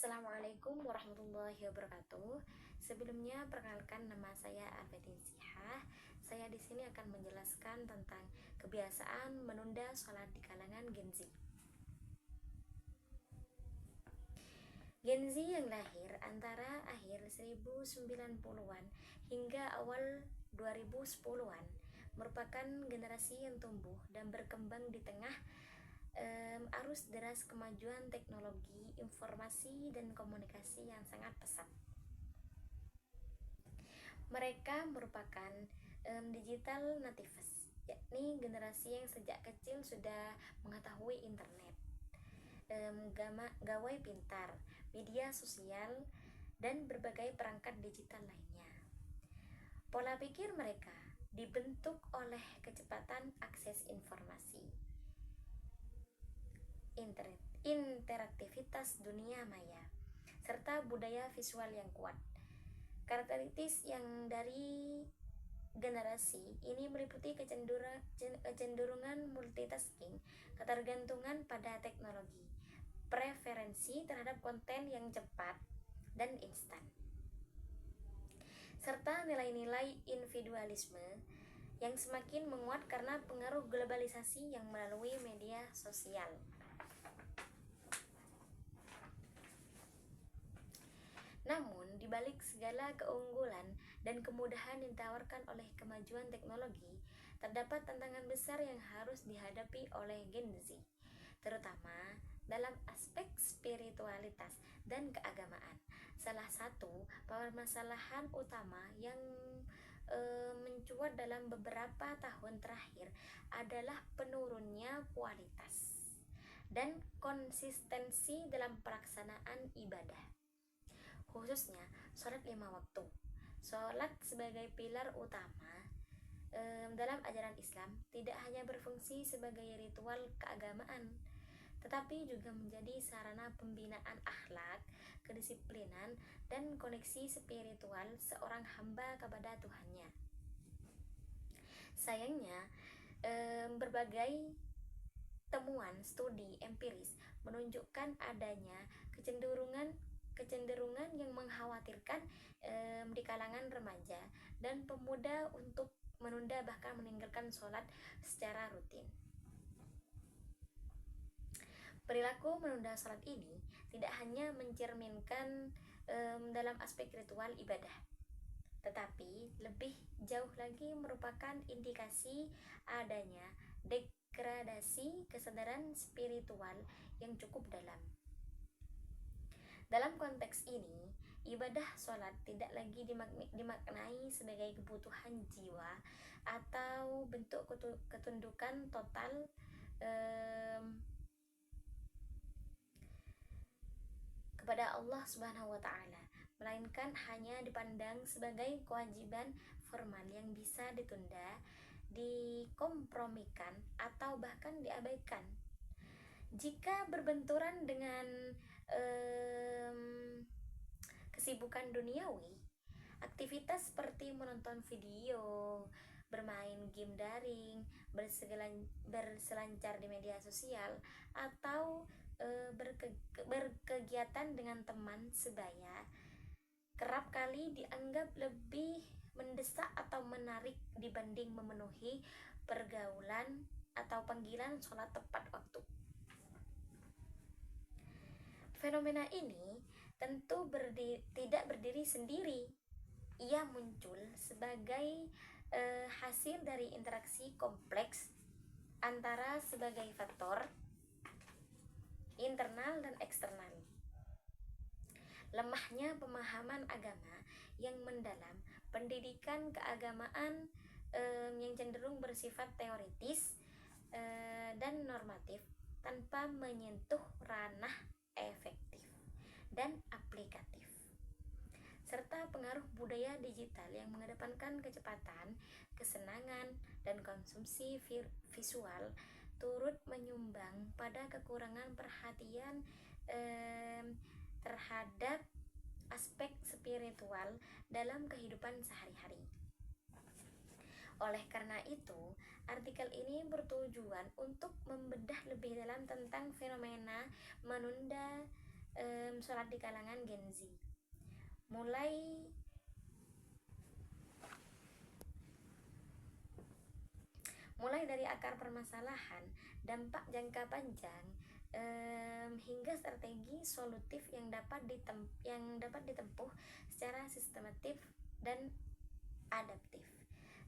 Assalamualaikum warahmatullahi wabarakatuh. Sebelumnya perkenalkan, nama saya Arvetin Sihah. Saya di sini akan menjelaskan tentang kebiasaan menunda sholat di kalangan Gen Z. Gen Z yang lahir antara akhir 1990-an hingga awal 2010-an merupakan generasi yang tumbuh dan berkembang di tengah arus deras kemajuan teknologi, informasi, dan komunikasi yang sangat pesat. Mereka merupakan digital natives, yakni generasi yang sejak kecil sudah mengetahui internet, gawai pintar, media sosial, dan berbagai perangkat digital lainnya. Pola pikir mereka dibentuk oleh kecepatan akses informasi, interaktivitas dunia maya, serta budaya visual yang kuat. Karakteristik yang dari generasi ini meliputi kecenderungan multitasking, ketergantungan pada teknologi, preferensi terhadap konten yang cepat dan instan, serta nilai-nilai individualisme yang semakin menguat karena pengaruh globalisasi yang melalui media sosial. Namun, di balik segala keunggulan dan kemudahan yang ditawarkan oleh kemajuan teknologi, terdapat tantangan besar yang harus dihadapi oleh Gen Z, terutama dalam aspek spiritualitas dan keagamaan. Salah satu permasalahan utama yang mencuat dalam beberapa tahun terakhir adalah penurunnya kualitas dan konsistensi dalam pelaksanaan ibadah, khususnya sholat 5 waktu. Sholat sebagai pilar utama dalam ajaran Islam tidak hanya berfungsi sebagai ritual keagamaan, tetapi juga menjadi sarana pembinaan akhlak, kedisiplinan, dan koneksi spiritual seorang hamba kepada Tuhannya. Sayangnya, berbagai temuan studi empiris menunjukkan adanya kecenderungan yang mengkhawatirkan di kalangan remaja dan pemuda untuk menunda bahkan meninggalkan sholat secara rutin. Perilaku menunda sholat ini tidak hanya mencerminkan dalam aspek ritual ibadah, tetapi lebih jauh lagi merupakan indikasi adanya degradasi kesadaran spiritual yang cukup dalam. Dalam konteks ini, ibadah sholat tidak lagi dimaknai sebagai kebutuhan jiwa atau bentuk ketundukan total kepada Allah Subhanahu wa Ta'ala, melainkan hanya dipandang sebagai kewajiban formal yang bisa ditunda, dikompromikan, atau bahkan diabaikan. Jika berbenturan dengan kesibukan duniawi, aktivitas seperti menonton video, bermain game daring, berselancar di media sosial, atau berkegiatan dengan teman sebaya kerap kali dianggap lebih mendesak atau menarik dibanding memenuhi pergaulan atau panggilan sholat tepat waktu. Fenomena ini tentu tidak berdiri sendiri. Ia muncul sebagai hasil dari interaksi kompleks antara sebagai faktor internal dan eksternal. Lemahnya pemahaman agama yang mendalam, pendidikan keagamaan yang cenderung bersifat teoritis dan normatif tanpa menyentuh ranah efektif dan aplikatif, serta pengaruh budaya digital yang mengedepankan kecepatan, kesenangan, dan konsumsi visual turut menyumbang pada kekurangan perhatian terhadap aspek spiritual dalam kehidupan sehari-hari. Oleh karena itu, artikel ini bertujuan untuk membedah lebih dalam tentang fenomena menunda sholat di kalangan Gen Z. Mulai dari akar permasalahan, dampak jangka panjang, hingga strategi solutif yang dapat ditempuh secara sistematif dan adaptif.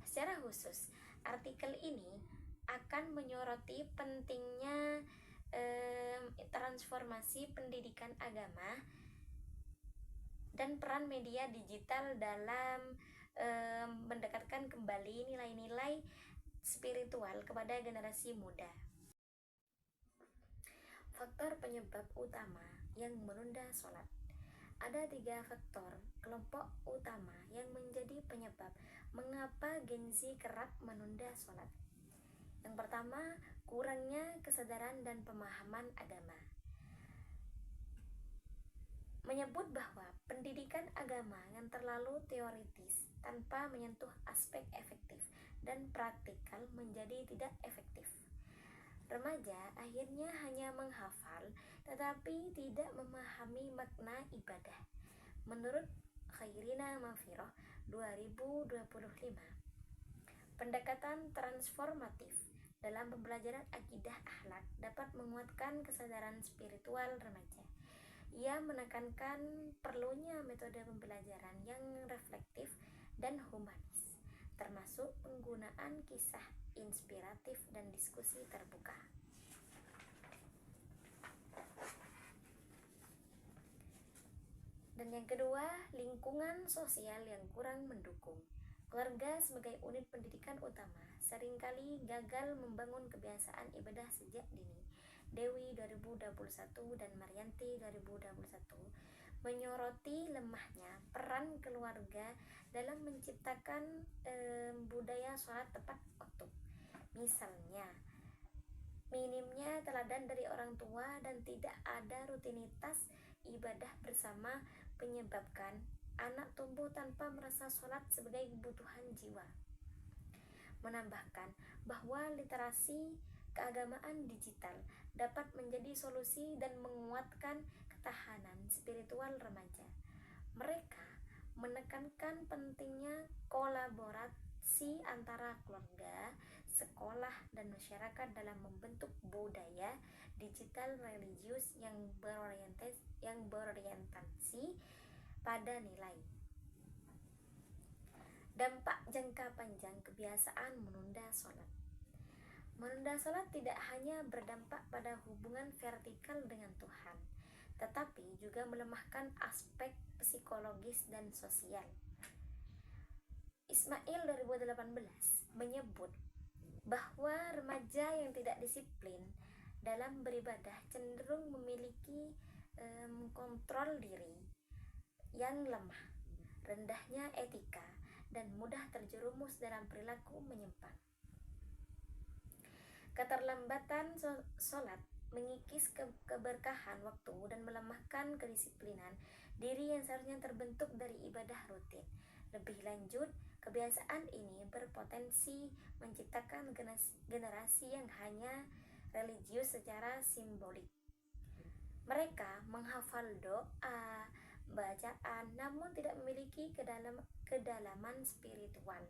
Secara khusus, artikel ini akan menyoroti pentingnya transformasi pendidikan agama dan peran media digital dalam mendekatkan kembali nilai-nilai spiritual kepada generasi muda. Faktor penyebab utama yang menunda sholat. Ada 3 faktor kelompok utama yang menjadi penyebab mengapa Gen Z kerap menunda sholat. Yang pertama, kurangnya kesadaran dan pemahaman agama. Menyebut bahwa pendidikan agama yang terlalu teoritis tanpa menyentuh aspek efektif dan praktikal menjadi tidak efektif. Remaja akhirnya hanya menghafal tetapi tidak memahami makna ibadah. Menurut Khairina Mafiroh 2025, pendekatan transformatif dalam pembelajaran akidah akhlak dapat menguatkan kesadaran spiritual remaja. Ia menekankan perlunya metode pembelajaran yang reflektif dan humanis, termasuk penggunaan kisah inspiratif dan diskusi terbuka. Dan yang kedua, lingkungan sosial yang kurang mendukung. Keluarga sebagai unit pendidikan utama seringkali gagal membangun kebiasaan ibadah sejak dini. Dewi 2021 dan Maryanti 2021 menyoroti lemahnya peran keluarga dalam menciptakan budaya sholat tepat waktu. Misalnya, minimnya teladan dari orang tua dan tidak ada rutinitas ibadah bersama menyebabkan anak tumbuh tanpa merasa sholat sebagai kebutuhan jiwa. Menambahkan bahwa literasi keagamaan digital dapat menjadi solusi dan menguatkan ketahanan spiritual remaja. Mereka menekankan pentingnya kolaborasi antara keluarga, sekolah, dan masyarakat dalam membentuk budaya digital religius yang berorientasi pada nilai. Dampak jangka panjang kebiasaan menunda sholat. Menunda sholat tidak hanya berdampak pada hubungan vertikal dengan Tuhan, tetapi juga melemahkan aspek psikologis dan sosial. Ismail 2018 menyebut bahwa remaja yang tidak disiplin dalam beribadah cenderung memiliki kontrol diri yang lemah, rendahnya etika, dan mudah terjerumus dalam perilaku menyimpang. Keterlambatan sholat mengikis keberkahan waktu dan melemahkan kedisiplinan diri yang seharusnya terbentuk dari ibadah rutin. Lebih lanjut, kebiasaan ini berpotensi menciptakan generasi yang hanya religius secara simbolik. Mereka menghafal doa, bacaan, namun tidak memiliki kedalaman spiritual.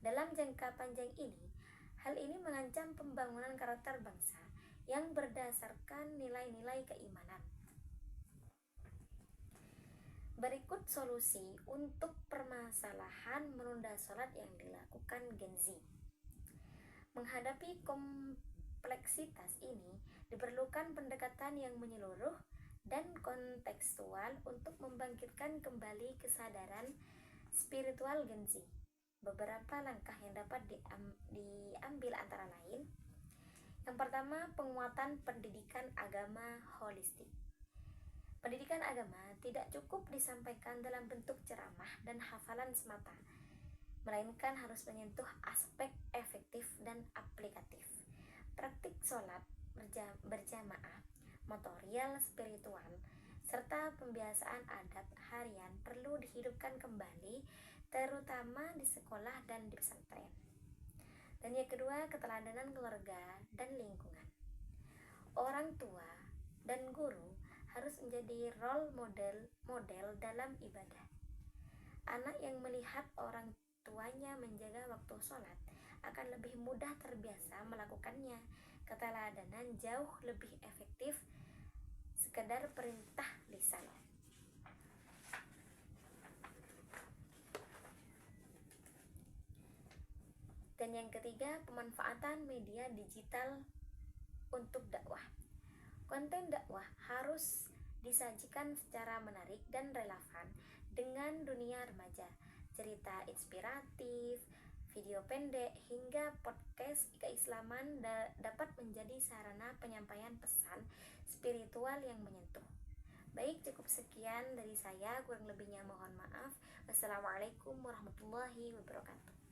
Dalam jangka panjang ini, hal ini mengancam pembangunan karakter bangsa yang berdasarkan nilai-nilai keimanan. Berikut solusi untuk permasalahan menunda sholat yang dilakukan Gen Z. Menghadapi kompleksitas ini, diperlukan pendekatan yang menyeluruh dan kontekstual untuk membangkitkan kembali kesadaran spiritual Gen Z. Beberapa langkah yang dapat diambil antara lain. Yang pertama, penguatan pendidikan agama holistik. Pendidikan agama tidak cukup disampaikan dalam bentuk ceramah dan hafalan semata, melainkan harus menyentuh aspek efektif dan aplikatif. Praktik sholat berjamaah, motorial spiritual, serta pembiasaan adab harian perlu dihidupkan kembali, terutama di sekolah dan di pesantren. Dan yang kedua, keteladanan keluarga dan lingkungan. Orang tua dan guru harus menjadi role model dalam ibadah. Anak yang melihat orang tuanya menjaga waktu sholat akan lebih mudah terbiasa melakukannya. Keteladanan jauh lebih efektif sekedar perintah lisan. Dan yang ketiga, pemanfaatan media digital untuk dakwah. Konten dakwah harus disajikan secara menarik dan relevan dengan dunia remaja. Cerita inspiratif, video pendek, hingga podcast keislaman dapat menjadi sarana penyampaian pesan spiritual yang menyentuh. Baik, cukup sekian dari saya, kurang lebihnya mohon maaf. Wassalamualaikum warahmatullahi wabarakatuh.